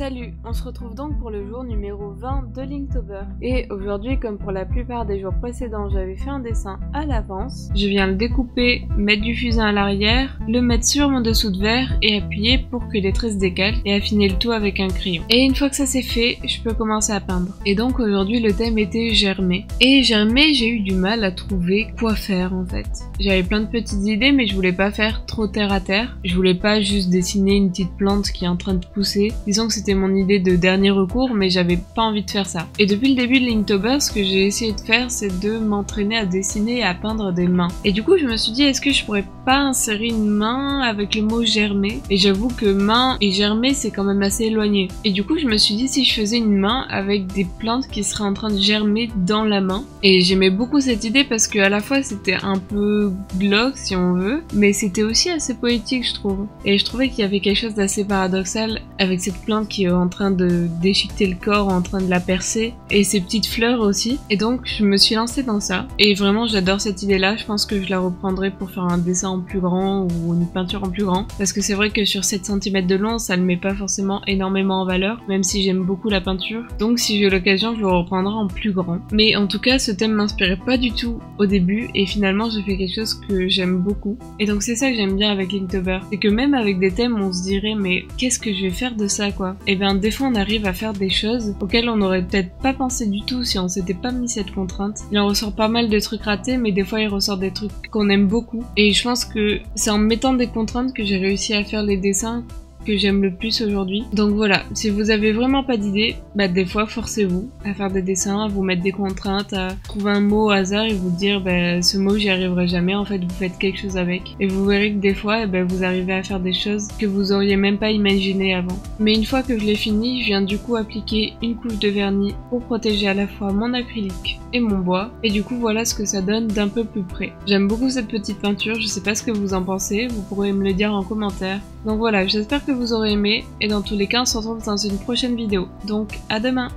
Salut, on se retrouve donc pour le jour numéro 20 de Linktober. Et aujourd'hui, comme pour la plupart des jours précédents, j'avais fait un dessin à l'avance. Je viens le découper, mettre du fusain à l'arrière, le mettre sur mon dessous de verre et appuyer pour que les traits se décalent et affiner le tout avec un crayon. Et une fois que ça c'est fait, je peux commencer à peindre. Et donc aujourd'hui, le thème était germer. Et germer, j'ai eu du mal à trouver quoi faire en fait. J'avais plein de petites idées, mais je voulais pas faire trop terre à terre. Je voulais pas juste dessiner une petite plante qui est en train de pousser. Disons que c'était mon idée de dernier recours, mais j'avais pas envie de faire ça. Et depuis le début de Linktober, ce que j'ai essayé de faire, c'est de m'entraîner à dessiner et à peindre des mains. Et du coup, je me suis dit, est-ce que je pourrais pas insérer une main avec le mot germer? Et j'avoue que main et germer, c'est quand même assez éloigné. Et du coup, je me suis dit, si je faisais une main avec des plantes qui seraient en train de germer dans la main. Et j'aimais beaucoup cette idée parce que à la fois, c'était un peu glauque, si on veut, mais c'était aussi assez poétique, je trouve. Et je trouvais qu'il y avait quelque chose d'assez paradoxal avec cette plante qui est en train de déchiqueter le corps, en train de la percer, et ces petites fleurs aussi. Et donc je me suis lancée dans ça. Et vraiment j'adore cette idée-là, je pense que je la reprendrai pour faire un dessin en plus grand ou une peinture en plus grand. Parce que c'est vrai que sur 7 cm de long, ça ne met pas forcément énormément en valeur, même si j'aime beaucoup la peinture. Donc si j'ai l'occasion, je le reprendrai en plus grand. Mais en tout cas, ce thème m'inspirait pas du tout au début, et finalement j'ai fait quelque chose que j'aime beaucoup. Et donc c'est ça que j'aime bien avec Linktober. C'est que même avec des thèmes, on se dirait mais qu'est-ce que je vais faire de ça quoi? Et bien des fois on arrive à faire des choses auxquelles on n'aurait peut-être pas pensé du tout si on s'était pas mis cette contrainte. Il en ressort pas mal de trucs ratés, mais des fois il ressort des trucs qu'on aime beaucoup. Et je pense que c'est en mettant des contraintes que j'ai réussi à faire les dessins que j'aime le plus aujourd'hui. Donc voilà, si vous avez vraiment pas d'idée, bah des fois forcez-vous à faire des dessins, à vous mettre des contraintes, à trouver un mot au hasard et vous dire bah ce mot j'y arriverai jamais, en fait vous faites quelque chose avec. Et vous verrez que des fois vous arrivez à faire des choses que vous auriez même pas imaginé avant. Mais une fois que je l'ai fini, je viens du coup appliquer une couche de vernis pour protéger à la fois mon acrylique et mon bois. Et du coup voilà ce que ça donne d'un peu plus près. J'aime beaucoup cette petite peinture, je sais pas ce que vous en pensez, vous pourrez me le dire en commentaire. Donc voilà, j'espère que vous aurez aimé, et dans tous les cas on se retrouve dans une prochaine vidéo. Donc à demain!